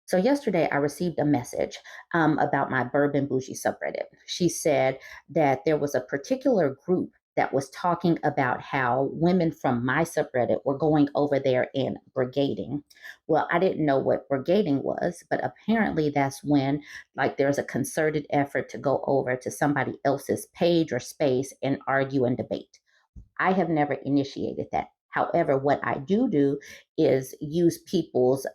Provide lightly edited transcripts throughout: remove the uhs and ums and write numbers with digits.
So yesterday, I received a message about my BurbNBougie subreddit. She said that there was a particular group that was talking about how women from my subreddit were going over there and brigading. Well, I didn't know what brigading was, but apparently that's when like there's a concerted effort to go over to somebody else's page or space and argue and debate. I have never initiated that. However, what I do is use people's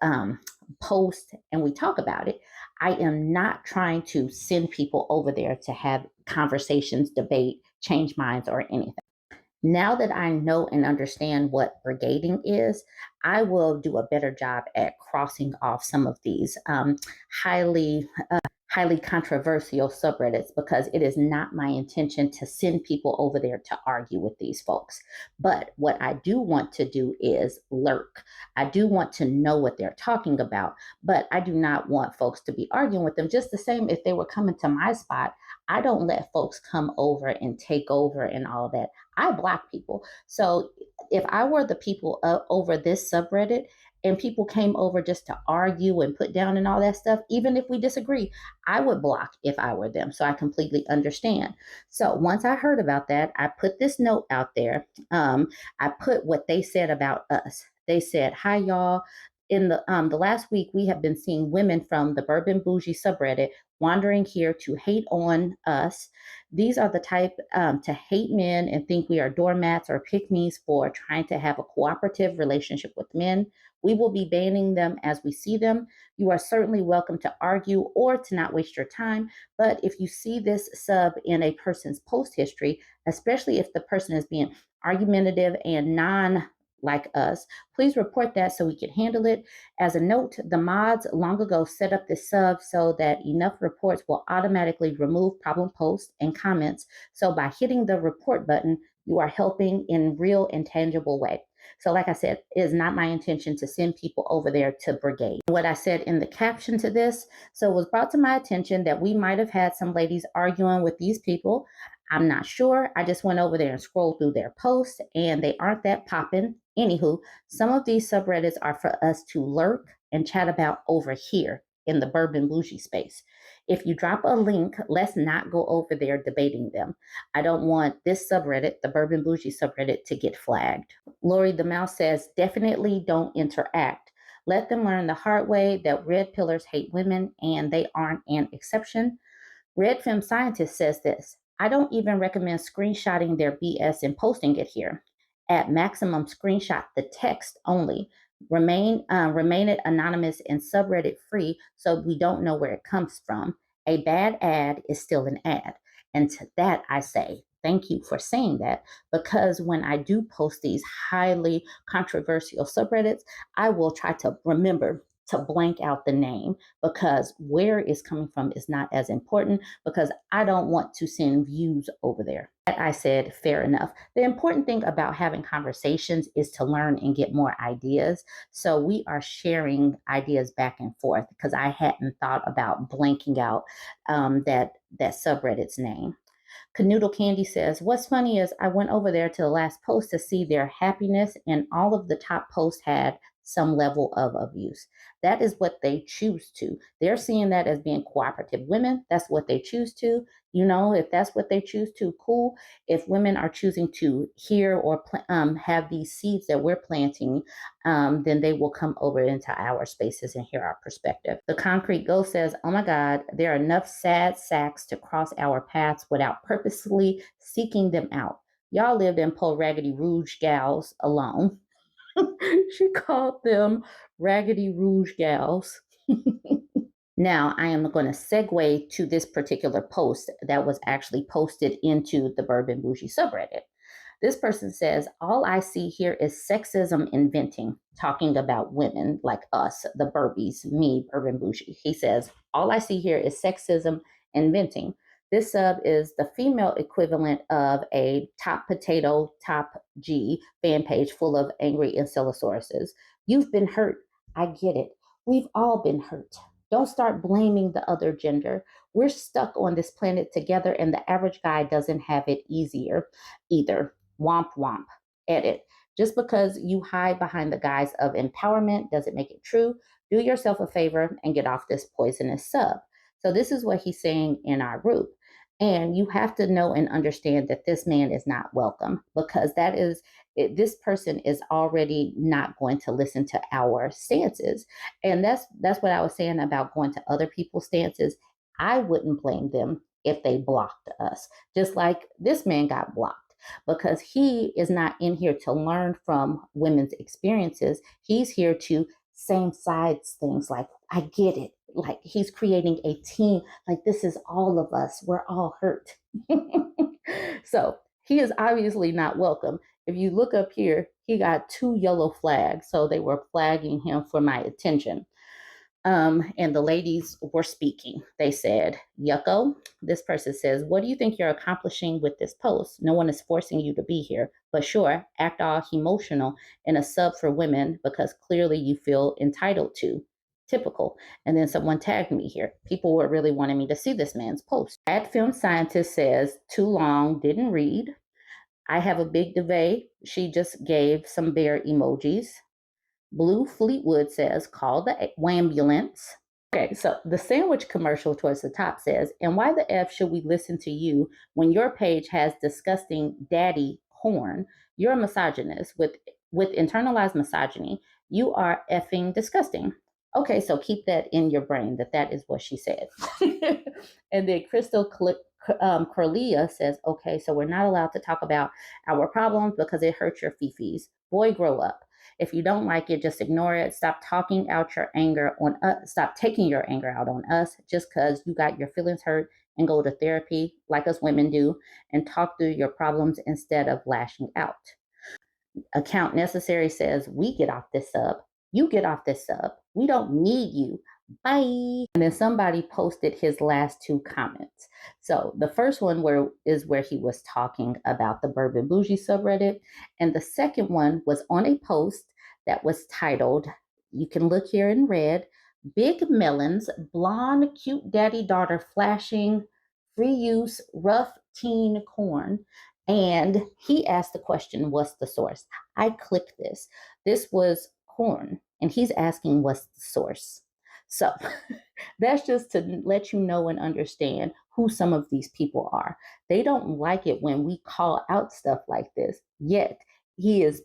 posts and we talk about it. I am not trying to send people over there to have conversations, debate, change minds, or anything. Now that I know and understand what brigading is, I will do a better job at crossing off some of these highly highly controversial subreddits because it is not my intention to send people over there to argue with these folks. But what I do want to do is lurk. I do want to know what they're talking about, but I do not want folks to be arguing with them. Just the same if they were coming to my spot, I don't let folks come over and take over and all that. I block people. So if I were the people over this subreddit and people came over just to argue and put down and all that stuff, even if we disagree, I would block if I were them. So I completely understand. So once I heard about that, I put this note out there. I put what they said about us. They said, "Hi, y'all. In the last week, we have been seeing women from the BurbNBougie subreddit wandering here to hate on us. These are the type to hate men and think we are doormats or pick-me's for trying to have a cooperative relationship with men. We will be banning them as we see them. You are certainly welcome to argue or to not waste your time. But if you see this sub in a person's post history, especially if the person is being argumentative and non like us, please report that so we can handle it. As a note, the mods long ago set up this sub so that enough reports will automatically remove problem posts and comments. So by hitting the report button, you are helping in real and tangible way." So like I said, it is not my intention to send people over there to brigade. What I said in the caption to this, so it was brought to my attention that we might have had some ladies arguing with these people. I'm not sure. I just went over there and scrolled through their posts and they aren't that popping. Anywho, some of these subreddits are for us to lurk and chat about over here in the BurbNBougie space. If you drop a link, let's not go over there debating them. I don't want this subreddit, the BurbNBougie subreddit, to get flagged. Lori the Mouse says, "Definitely don't interact. Let them learn the hard way that red pillars hate women and they aren't an exception." Red Femme Scientist says this, "I don't even recommend screenshotting their BS and posting it here. At maximum, screenshot the text only. Remain it anonymous and subreddit free so we don't know where it comes from. A bad ad is still an ad." And to that I say, thank you for saying that, because when I do post these highly controversial subreddits, I will try to remember to blank out the name because where it's coming from is not as important because I don't want to send views over there. I said, fair enough. The important thing about having conversations is to learn and get more ideas. So we are sharing ideas back and forth because I hadn't thought about blanking out that subreddit's name. Canoodle Candy says, "What's funny is I went over there to the last post to see their happiness, and all of the top posts had some level of abuse. That is what they choose to. They're seeing that as being cooperative women. That's what they choose to. You know, if that's what they choose to, cool. If women are choosing to hear or have these seeds that we're planting, then they will come over into our spaces and hear our perspective." The Concrete Ghost says, "Oh my God, there are enough sad sacks to cross our paths without purposely seeking them out. Y'all lived in Po Raggedy Rouge gals alone." She called them Raggedy Rouge gals. Now, I am going to segue to this particular post that was actually posted into the BurbNBougie subreddit. This person says, "All I see here is sexism inventing," talking about women like us, the Burbies, me, BurbNBougie. He says, "All I see here is sexism inventing. This sub is the female equivalent of a Top Potato, Top G fan page full of angry incelsauruses. You've been hurt. I get it. We've all been hurt. Don't start blaming the other gender. We're stuck on this planet together, and the average guy doesn't have it easier either. Womp womp." Edit. Just because you hide behind the guise of empowerment doesn't make it true. Do yourself a favor and get off this poisonous sub. So this is what he's saying in our group. And you have to know and understand that this man is not welcome, because this person is already not going to listen to our stances. And that's what I was saying about going to other people's stances. I wouldn't blame them if they blocked us, just like this man got blocked, because he is not in here to learn from women's experiences. He's here to same sides things, like, I get it. Like, he's creating a team. Like, this is all of us. We're all hurt. So he is obviously not welcome. If you look up here, he got 2 yellow flags. So they were flagging him for my attention. And the ladies were speaking. They said, Yucko, this person says, what do you think you're accomplishing with this post? No one is forcing you to be here, but sure, act all emotional in a sub for women because clearly you feel entitled to. Typical. And then someone tagged me here. People were really wanting me to see this man's post. Ad Film Scientist says, too long, didn't read. I have a big debate. She just gave some bear emojis. Blue Fleetwood says, call the ambulance. Okay, so the sandwich commercial towards the top says, and why the F should we listen to you when your page has disgusting daddy porn? You're a misogynist with internalized misogyny. You are effing disgusting. Okay, so keep that in your brain that is what she said. And then Crystal Corlia says, okay, so we're not allowed to talk about our problems because it hurts your fifis. Boy, grow up. If you don't like it, just ignore it. Stop talking out your anger on us. Stop taking your anger out on us just because you got your feelings hurt, and go to therapy like us women do and talk through your problems instead of lashing out. Account Necessary says, we get off this sub. You get off this sub. We don't need you. Bye. And then somebody posted his last 2 comments. So the first one is where he was talking about the BurbNBougie subreddit. And the second one was on a post that was titled, you can look here in red, Big Melons, Blonde Cute Daddy Daughter Flashing, Free Use, Rough Teen Corn. And he asked the question, what's the source? I clicked this. This was corn. And he's asking, what's the source? So that's just to let you know and understand who some of these people are. They don't like it when we call out stuff like this, yet he is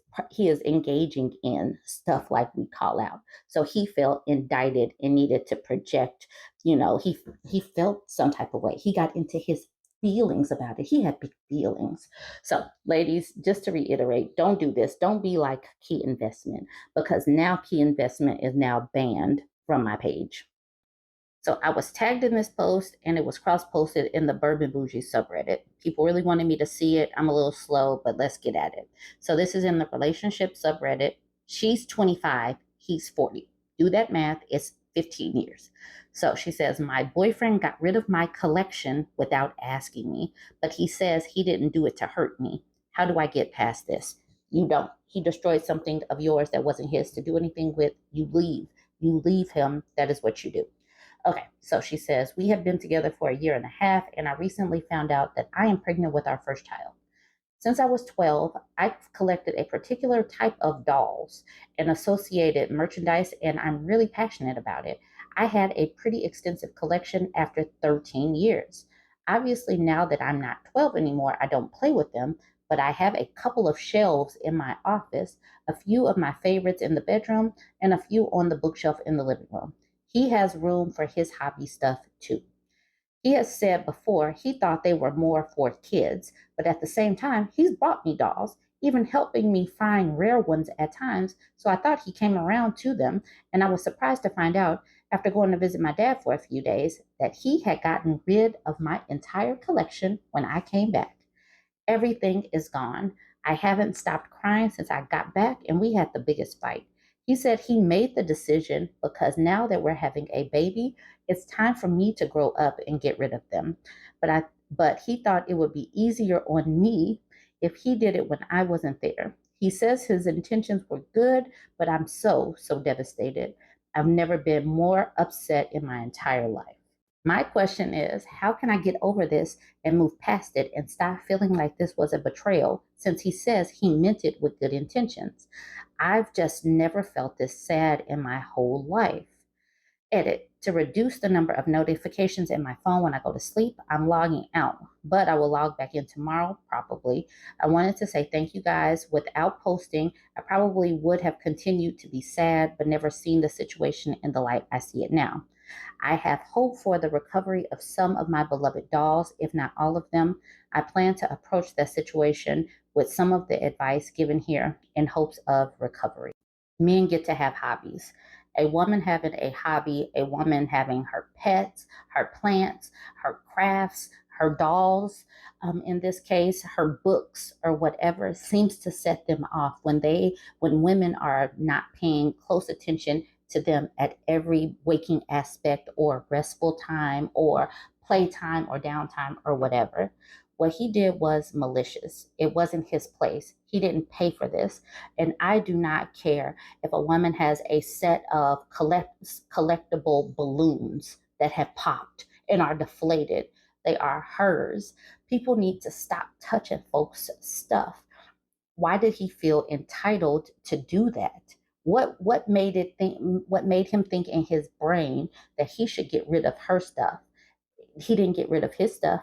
engaging in stuff like we call out. So he felt indicted and needed to project, he felt some type of way. He got into his feelings about it. He had big feelings. So ladies, just to reiterate, don't do this. Don't be like Key Investment, because now Key Investment is now banned from my page. So I was tagged in this post and it was cross-posted in the BurbNBougie subreddit. People really wanted me to see it. I'm a little slow, but let's get at it. So this is in the relationship subreddit. She's 25, he's 40. Do that math, it's 15 years. So she says, my boyfriend got rid of my collection without asking me, but he says he didn't do it to hurt me. How do I get past this? You don't. He destroyed something of yours that wasn't his to do anything with. You leave. You leave him. That is what you do. Okay, so she says, we have been together for 1.5 years, and I recently found out that I am pregnant with our first child. Since I was 12, I've collected a particular type of dolls and associated merchandise, and I'm really passionate about it. I had a pretty extensive collection after 13 years. Obviously, now that I'm not 12 anymore, I don't play with them, but I have a couple of shelves in my office, a few of my favorites in the bedroom, and a few on the bookshelf in the living room. He has room for his hobby stuff too. He has said before he thought they were more for kids, but at the same time, he's bought me dolls, even helping me find rare ones at times, so I thought he came around to them, and I was surprised to find out, after going to visit my dad for a few days, that he had gotten rid of my entire collection when I came back. Everything is gone. I haven't stopped crying since I got back, and we had the biggest fight. He said he made the decision because now that we're having a baby, it's time for me to grow up and get rid of them. But he thought it would be easier on me if he did it when I wasn't there. He says his intentions were good, but I'm so devastated. I've never been more upset in my entire life. My question is, how can I get over this and move past it and stop feeling like this was a betrayal, since he says he meant it with good intentions? I've just never felt this sad in my whole life. Edit. To reduce the number of notifications in my phone when I go to sleep, I'm logging out, but I will log back in tomorrow, probably. I wanted to say thank you guys. Without posting, I probably would have continued to be sad, but never seen the situation in the light I see it now. I have hope for the recovery of some of my beloved dolls, if not all of them. I plan to approach that situation with some of the advice given here in hopes of recovery. Men get to have hobbies. A woman having a hobby, a woman having her pets, her plants, her crafts, her dolls, in this case, her books or whatever, seems to set them off when women are not paying close attention to them at every waking aspect or restful time or playtime or downtime or whatever. What he did was malicious. It wasn't his place. He didn't pay for this. And I do not care if a woman has a set of collectible balloons that have popped and are deflated. They are hers. People need to stop touching folks' stuff. Why did he feel entitled to do that? What made him think in his brain that he should get rid of her stuff? He didn't get rid of his stuff.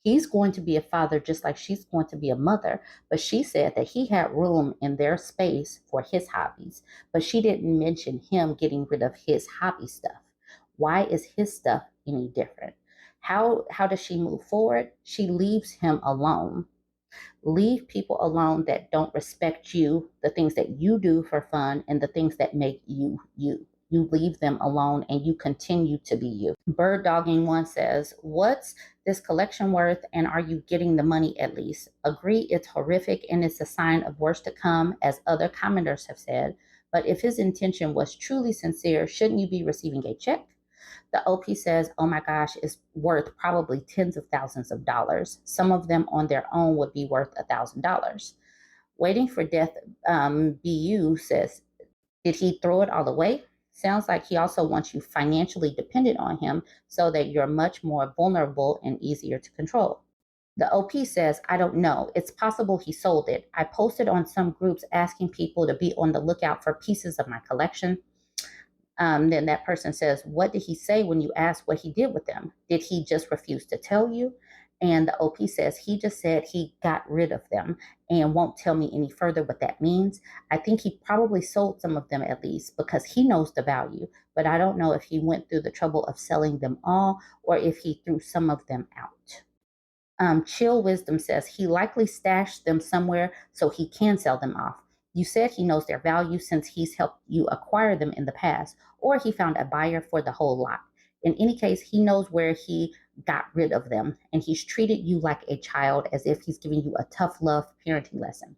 He's going to be a father just like she's going to be a mother. But she said that he had room in their space for his hobbies. But she didn't mention him getting rid of his hobby stuff. Why is his stuff any different? How does she move forward? She leaves him alone. Leave people alone that don't respect you, the things that you do for fun, and the things that make you you. You leave them alone and you continue to be you. Bird Dogging One says, what's this collection worth and are you getting the money at least? Agree, it's horrific and it's a sign of worse to come, as other commenters have said. But if his intention was truly sincere, shouldn't you be receiving a check? The OP says, oh my gosh, it's worth probably tens of thousands of dollars. Some of them on their own would be worth $1,000. Waiting for Death BU says, did he throw it all away? Sounds like he also wants you financially dependent on him so that you're much more vulnerable and easier to control. The OP says, I don't know. It's possible he sold it. I posted on some groups asking people to be on the lookout for pieces of my collection. Then that person says, what did he say when you asked what he did with them? Did he just refuse to tell you? And the OP says, he just said he got rid of them and won't tell me any further what that means. I think he probably sold some of them at least because he knows the value, but I don't know if he went through the trouble of selling them all or if he threw some of them out. Chill Wisdom says he likely stashed them somewhere so he can sell them off. You said he knows their value since he's helped you acquire them in the past, or he found a buyer for the whole lot. In any case, he knows where he got rid of them, and he's treated you like a child as if he's giving you a tough love parenting lesson.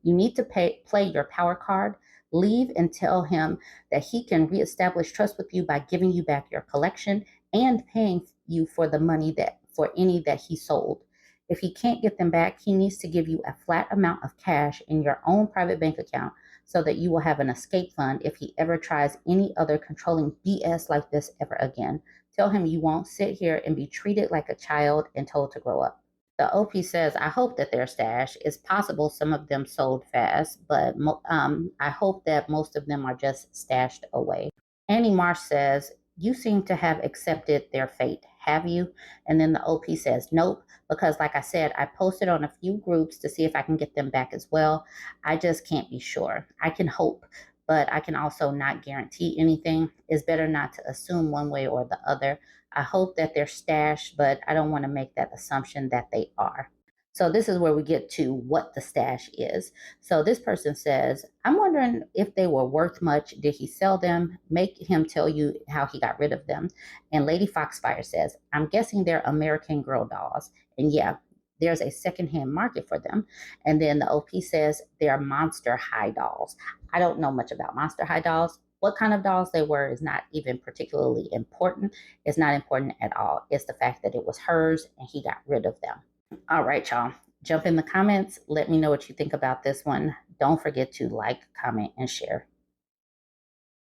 You need to play your power card, leave and tell him that he can reestablish trust with you by giving you back your collection and paying you for the money that for any that he sold. If he can't get them back, he needs to give you a flat amount of cash in your own private bank account so that you will have an escape fund if he ever tries any other controlling BS like this ever again. Tell him you won't sit here and be treated like a child and told to grow up. The OP says, I hope that they're stashed. It's possible some of them sold fast, but I hope that most of them are just stashed away. Annie Marsh says, you seem to have accepted their fate, have you? And then the OP says, nope, because like I said, I posted on a few groups to see if I can get them back as well. I just can't be sure. I can hope, but I can also not guarantee anything. It's better not to assume one way or the other. I hope that they're stashed, but I don't want to make that assumption that they are. So this is where we get to what the stash is. So this person says, I'm wondering if they were worth much. Did he sell them? Make him tell you how he got rid of them. And Lady Foxfire says, I'm guessing they're American Girl dolls. And yeah, there's a secondhand market for them. And then the OP says they're Monster High dolls. I don't know much about Monster High dolls. What kind of dolls they were is not even particularly important. It's not important at all. It's the fact that it was hers and he got rid of them. All right, y'all. Jump in the comments. Let me know what you think about this one. Don't forget to like, comment, and share.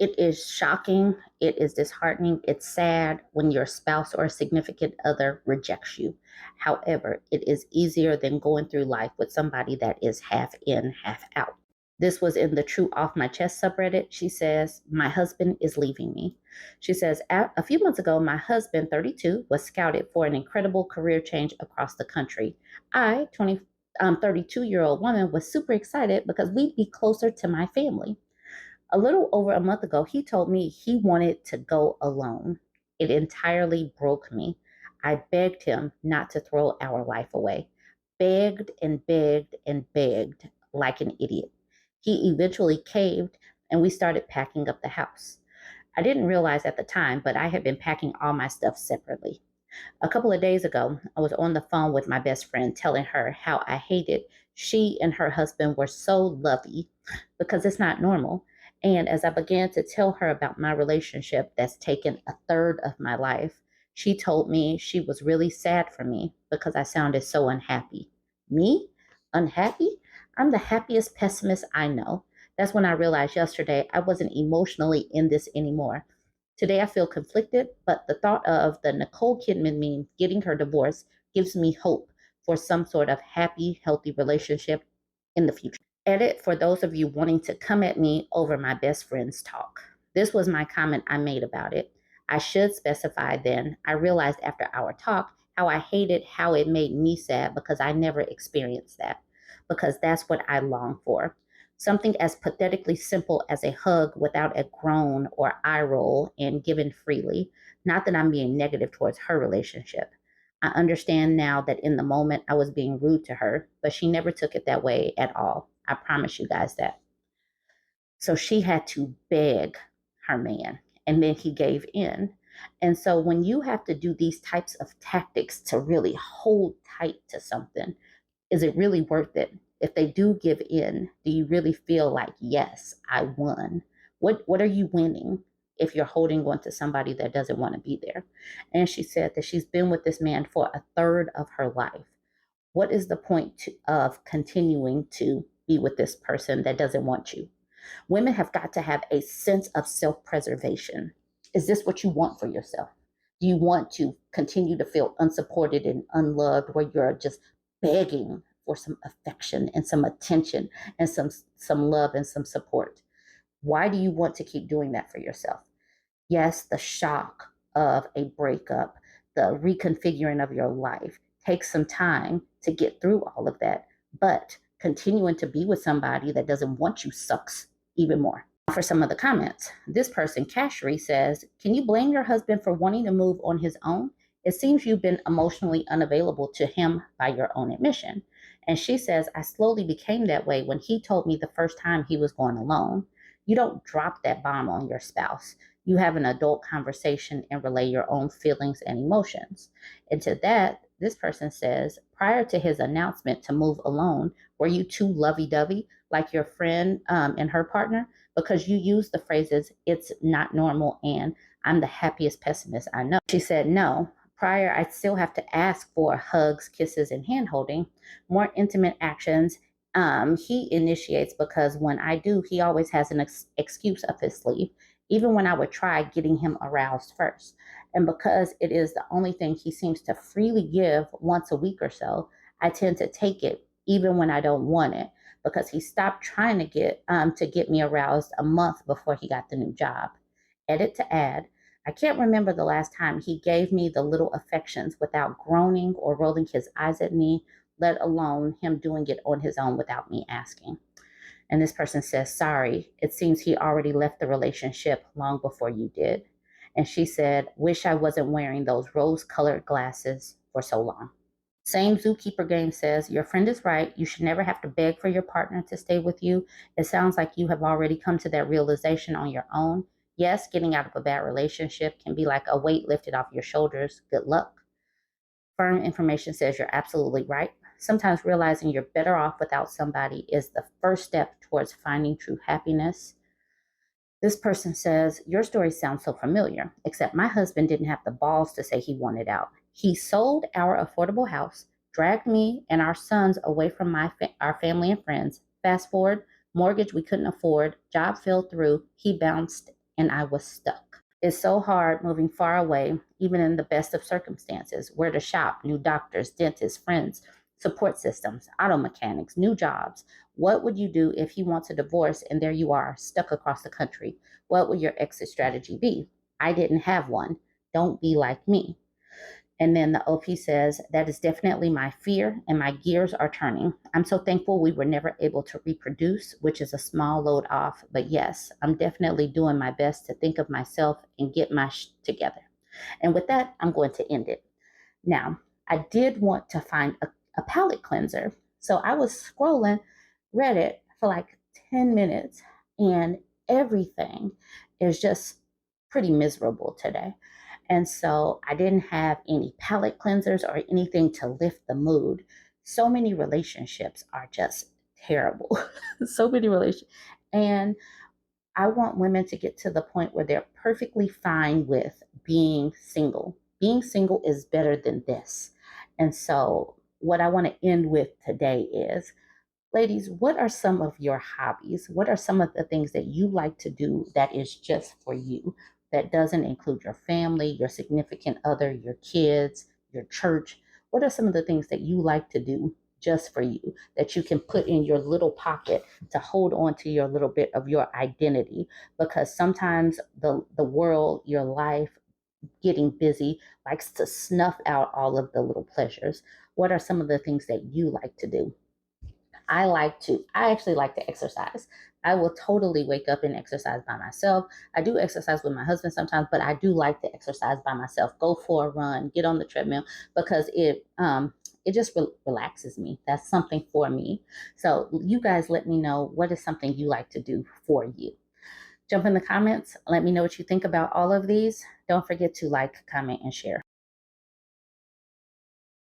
It is shocking. It is disheartening. It's sad when your spouse or significant other rejects you. However, it is easier than going through life with somebody that is half in, half out. This was in the True Off My Chest subreddit. She says, my husband is leaving me. She says, a few months ago, my husband, 32, was scouted for an incredible career change across the country. I, 32-year-old woman, was super excited because we'd be closer to my family. A little over a month ago, he told me he wanted to go alone. It entirely broke me. I begged him not to throw our life away. Begged and begged and begged like an idiot. He eventually caved and we started packing up the house. I didn't realize at the time, but I had been packing all my stuff separately. A couple of days ago, I was on the phone with my best friend telling her how I hated she and her husband were so lovey because it's not normal. And as I began to tell her about my relationship that's taken a third of my life, she told me she was really sad for me because I sounded so unhappy. Me? Unhappy? I'm the happiest pessimist I know. That's when I realized yesterday I wasn't emotionally in this anymore. Today I feel conflicted, but the thought of the Nicole Kidman meme getting her divorce gives me hope for some sort of happy, healthy relationship in the future. Edit for those of you wanting to come at me over my best friend's talk. This was my comment I made about it. I should specify then, I realized after our talk how I hated how it made me sad because I never experienced that, because that's what I long for. Something as pathetically simple as a hug without a groan or eye roll and given freely. Not that I'm being negative towards her relationship. I understand now that in the moment I was being rude to her, but she never took it that way at all. I promise you guys that. So she had to beg her man, and then he gave in. And so when you have to do these types of tactics to really hold tight to something, is it really worth it? If they do give in, do you really feel like, yes, I won? What are you winning if you're holding on to somebody that doesn't want to be there? And she said that she's been with this man for a third of her life. What is the point of continuing to be with this person that doesn't want you? Women have got to have a sense of self-preservation. Is this what you want for yourself? Do you want to continue to feel unsupported and unloved, where you're just begging for some affection and some attention and some love and some support? Why do you want to keep doing that for yourself? Yes, the shock of a breakup, the reconfiguring of your life takes some time to get through all of that, but continuing to be with somebody that doesn't want you sucks even more. For some of the comments, this person, Cashery, says, can you blame your husband for wanting to move on his own? It seems you've been emotionally unavailable to him by your own admission. And she says, I slowly became that way when he told me the first time he was going alone. You don't drop that bomb on your spouse. You have an adult conversation and relay your own feelings and emotions. And to that, this person says, prior to his announcement to move alone, were you too lovey-dovey like your friend and her partner? Because you use the phrases, it's not normal, and I'm the happiest pessimist I know. She said, no. Prior, I still have to ask for hugs, kisses, and hand holding, more intimate actions. He initiates because when I do, he always has an excuse up his sleeve, even when I would try getting him aroused first. And because it is the only thing he seems to freely give once a week or so, I tend to take it even when I don't want it, because he stopped trying to get me aroused a month before he got the new job. Edit to add, I can't remember the last time he gave me the little affections without groaning or rolling his eyes at me, let alone him doing it on his own without me asking. And this person says, sorry, it seems he already left the relationship long before you did. And she said, wish I wasn't wearing those rose-colored glasses for so long. Same Zookeeper Game says, your friend is right. You should never have to beg for your partner to stay with you. It sounds like you have already come to that realization on your own. Yes, getting out of a bad relationship can be like a weight lifted off your shoulders. Good luck. Firm information says you're absolutely right. Sometimes realizing you're better off without somebody is the first step towards finding true happiness. This person says, your story sounds so familiar, except my husband didn't have the balls to say he wanted out. He sold our affordable house, dragged me and our sons away from our family and friends. Fast forward, mortgage we couldn't afford, job fell through, he bounced, and I was stuck. It's so hard moving far away, even in the best of circumstances. Where to shop, new doctors, dentists, friends, support systems, auto mechanics, new jobs. What would you do if he wants a divorce and there you are, stuck across the country? What would your exit strategy be? I didn't have one. Don't be like me. And then the OP says, that is definitely my fear, and my gears are turning. I'm so thankful we were never able to reproduce, which is a small load off. But yes, I'm definitely doing my best to think of myself and get my together. And with that, I'm going to end it. Now, I did want to find a palate cleanser. So I was scrolling Reddit for like 10 minutes, and everything is just pretty miserable today. And so I didn't have any palate cleansers or anything to lift the mood. So many relationships are just terrible. So many relationships. And I want women to get to the point where they're perfectly fine with being single. Being single is better than this. And so, what I want to end with today is, ladies, what are some of your hobbies? What are some of the things that you like to do that is just for you, that doesn't include your family, your significant other, your kids, your church? What are some of the things that you like to do just for you that you can put in your little pocket to hold on to your little bit of your identity? Because sometimes the world, your life, getting busy likes to snuff out all of the little pleasures. What are some of the things that you like to do? I actually like to exercise. I will totally wake up and exercise by myself. I do exercise with my husband sometimes, but I do like to exercise by myself. Go for a run, get on the treadmill, because it just relaxes me. That's something for me. So you guys let me know, what is something you like to do for you. Jump in the comments. Let me know what you think about all of these. Don't forget to like, comment, and share.